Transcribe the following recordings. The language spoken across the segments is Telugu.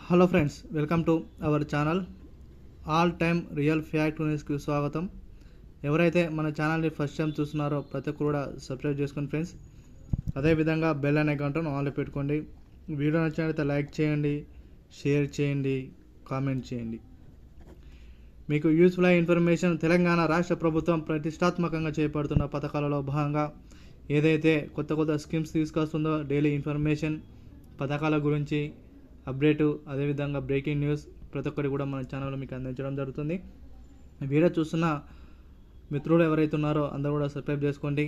Hello friends, welcome to our channel all time real fact న్యూస్కి స్వాగతం. ఎవరైతే మన ఛానల్ని ఫస్ట్ టైం చూస్తున్నారో ప్రతి ఒక్కరు కూడా సబ్స్క్రైబ్ చేసుకోండి ఫ్రెండ్స్. అదేవిధంగా బెల్ అనే గంటను ఆన్లో పెట్టుకోండి. వీడియో నచ్చినట్లయితే లైక్ చేయండి, షేర్ చేయండి, కామెంట్ చేయండి. మీకు యూస్ఫుల్ అయ్యే ఇన్ఫర్మేషన్. తెలంగాణ రాష్ట్ర ప్రభుత్వం ప్రతిష్టాత్మకంగా చేపడుతున్న పథకాలలో భాగంగా ఏదైతే కొత్త స్కీమ్స్ తీసుకొస్తుందో డైలీ ఇన్ఫర్మేషన్, పథకాల గురించి అప్డేటు, అదేవిధంగా బ్రేకింగ్ న్యూస్ ప్రతి ఒక్కటి కూడా మన ఛానల్లో మీకు అందించడం జరుగుతుంది. వీడియో చూస్తున్న మిత్రులు ఎవరైతే ఉన్నారో అందరూ కూడా సబ్స్క్రైబ్ చేసుకోండి.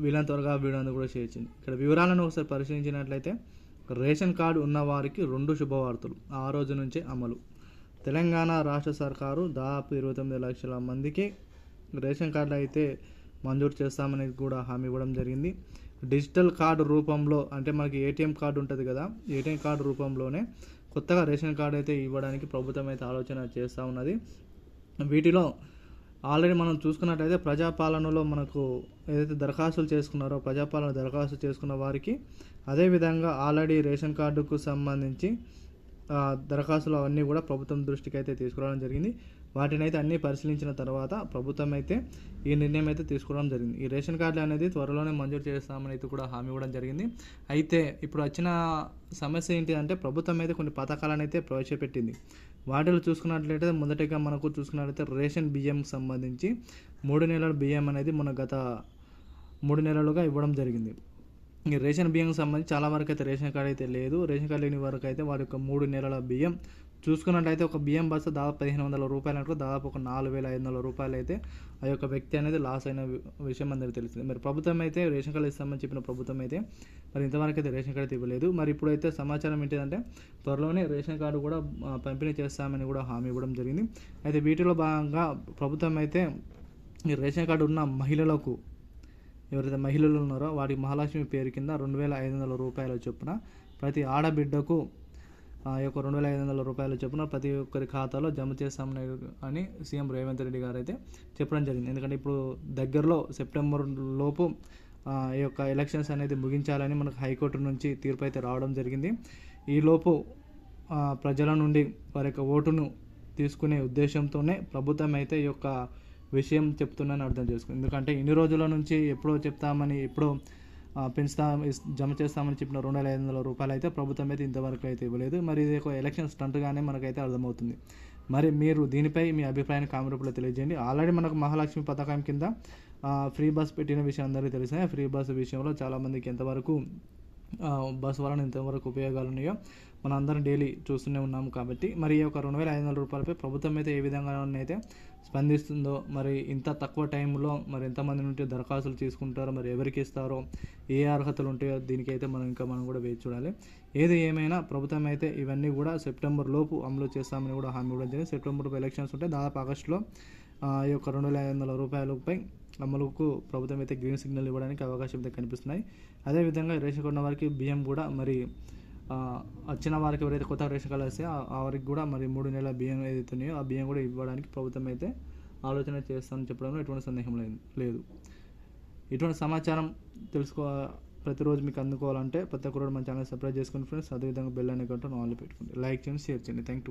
వీళ్ళని త్వరగా వీడియో అందరూ కూడా షేర్ చేయండి. ఇక్కడ వివరాలను ఒకసారి పరిశీలించినట్లయితే రేషన్ కార్డు ఉన్న వారికి 2 శుభవార్తలు ఆ రోజు నుంచే అమలు. తెలంగాణ రాష్ట్ర సర్కారు దాదాపు 29 లక్షల మందికి రేషన్ కార్డులు అయితే మంజూరు చేస్తామనేది కూడా హామీ ఇవ్వడం జరిగింది. డిజిటల్ కార్డు రూపంలో, అంటే మనకి ఏటీఎం కార్డు ఉంటుంది కదా, ఏటీఎం కార్డు రూపంలోనే కొత్తగా రేషన్ కార్డు అయితే ఇవ్వడానికి ప్రభుత్వం అయితే ఆలోచన చేస్తూ ఉన్నది. వీటిలో ఆల్రెడీ మనం చూసుకున్నట్లయితే ప్రజాపాలనలో మనకు ఏదైతే దరఖాస్తులు చేసుకున్నారో ప్రజాపాలన దరఖాస్తు చేసుకున్న వారికి, అదేవిధంగా ఆల్రెడీ రేషన్ కార్డుకు సంబంధించి దరఖాస్తులు అవన్నీ కూడా ప్రభుత్వం దృష్టికి అయితే తీసుకురావడం జరిగింది. వాటిని అయితే అన్నీ పరిశీలించిన తర్వాత ప్రభుత్వం అయితే ఈ నిర్ణయం అయితే తీసుకోవడం జరిగింది. ఈ రేషన్ కార్డులు అనేది త్వరలోనే మంజూరు చేస్తామని అయితే కూడా హామీ ఇవ్వడం జరిగింది. అయితే ఇప్పుడు వచ్చిన సమస్య ఏంటి అంటే ప్రభుత్వం అయితే కొన్ని పథకాలను అయితే ప్రవేశపెట్టింది. వాటిలో చూసుకున్నట్లయితే మొదటిగా మనకు చూసుకున్నట్లయితే రేషన్ బియ్యం సంబంధించి 3 నెలల బియ్యం అనేది మన గత 3 నెలలుగా ఇవ్వడం జరిగింది. ఈ రేషన్ బియ్యం సంబంధించి చాలా వరకు అయితే రేషన్ కార్డు అయితే లేదు. రేషన్ కార్డు లేని వరకు అయితే వారి యొక్క 3 నెలల బియ్యం చూసుకున్నట్లయితే ఒక బియ్యం బస్తా దాదాపు 1500 రూపాయలు అంటే దాదాపు ఒక 4500 రూపాయలు అయితే ఆ యొక్క వ్యక్తి అనేది లాస్ అయిన విషయం అందరికీ తెలిసింది. మరి ప్రభుత్వం అయితే రేషన్ కార్డు ఇస్తామని చెప్పిన ప్రభుత్వం అయితే మరి ఇంతవరకు అయితే రేషన్ కార్డు అయితే ఇవ్వలేదు. మరి ఇప్పుడైతే సమాచారం ఏంటిదంటే త్వరలోనే రేషన్ కార్డు కూడా పంపిణీ చేస్తామని కూడా హామీ ఇవ్వడం జరిగింది. అయితే వీటిలో భాగంగా ప్రభుత్వం అయితే ఈ రేషన్ కార్డు ఉన్న మహిళలకు, ఎవరైతే మహిళలు ఉన్నారో వాటి మహాలక్ష్మి పేరు కింద 2500 రూపాయల చొప్పున ప్రతి ఆడబిడ్డకు ఈ యొక్క 2500 రూపాయల చొప్పున ప్రతి ఒక్కరి ఖాతాలో జమ చేస్తామని అని సీఎం రేవంత్ రెడ్డి గారు అయితే చెప్పడం జరిగింది. ఎందుకంటే ఇప్పుడు దగ్గరలో సెప్టెంబర్ లోపు ఈ యొక్క ఎలక్షన్స్ అనేది ముగించాలని మనకు హైకోర్టు నుంచి తీర్పు అయితే రావడం జరిగింది. ఈలోపు ప్రజల నుండి వారి యొక్క ఓటును తీసుకునే ఉద్దేశంతోనే ప్రభుత్వం అయితే ఈ యొక్క విషయం చెప్తున్నానని అర్థం చేసుకుంది. ఎందుకంటే ఇన్ని రోజుల నుంచి ఎప్పుడో చెప్తామని, ఎప్పుడో జమ చేస్తామని చెప్పిన 2500 రూపాయలు అయితే ప్రభుత్వం అయితే ఇంతవరకు అయితే ఇవ్వలేదు. మరి ఇది ఒక ఎలక్షన్ స్టంట్గానే మనకైతే అర్థమవుతుంది. మరి మీరు దీనిపై మీ అభిప్రాయాన్ని కామెంట్ రూపంలో తెలియజేయండి. ఆల్రెడీ మనకు మహాలక్ష్మి పథకం కింద ఫ్రీ బస్ పెట్టిన విషయం అందరికీ తెలిసిన ఫ్రీ బస్ విషయంలో చాలామందికి ఎంతవరకు బస్ వలన ఎంతవరకు ఉపయోగాలు ఉన్నాయో మనం అందరం డైలీ చూస్తూనే ఉన్నాము. కాబట్టి మరి ఈ యొక్క 2500 రూపాయలపై ప్రభుత్వం అయితే ఏ విధంగా అయితే స్పందిస్తుందో, మరి ఇంత తక్కువ టైంలో మరి ఎంతమంది నుండి దరఖాస్తులు తీసుకుంటారో, మరి ఎవరికి ఇస్తారో, ఏ అర్హతలు ఉంటాయో దీనికైతే మనం కూడా వేచి చూడాలి. ఏది ఏమైనా ప్రభుత్వం అయితే ఇవన్నీ కూడా సెప్టెంబర్ లోపు అమలు చేస్తామని కూడా హామీ ఇవ్వడం జరిగింది. సెప్టెంబర్లో ఎలక్షన్స్ ఉంటే దాదాపు ఆగస్టులో ఈ యొక్క 2500 రూపాయలపై అమలుకు ప్రభుత్వం అయితే గ్రీన్ సిగ్నల్ ఇవ్వడానికి అవకాశం అయితే కనిపిస్తున్నాయి. అదేవిధంగా రేషన్ కొన్న వారికి బియ్యం కూడా మరి వచ్చిన వారికి ఎవరైతే కొత్త రేషన్ కార్డు వస్తే ఆ వారికి కూడా మరి 3 నెలల బియ్యం ఏదైతే ఉన్నాయో ఆ బియ్యం కూడా ఇవ్వడానికి ప్రభుత్వం అయితే ఆలోచన చేస్తామని చెప్పడంలో ఎటువంటి సందేహం లేదు. ఇటువంటి సమాచారం ప్రతిరోజు మీకు అందుకోవాలంటే ప్రతి ఒక్కరు మన ఛానల్ సబ్స్క్రైబ్ చేసుకోండి ఫ్రెండ్స్. అదేవిధంగా బెల్ అనే గంటను ఆన్లో పెట్టుకోండి. లైక్ చేయండి, షేర్ చేయండి. Thank you.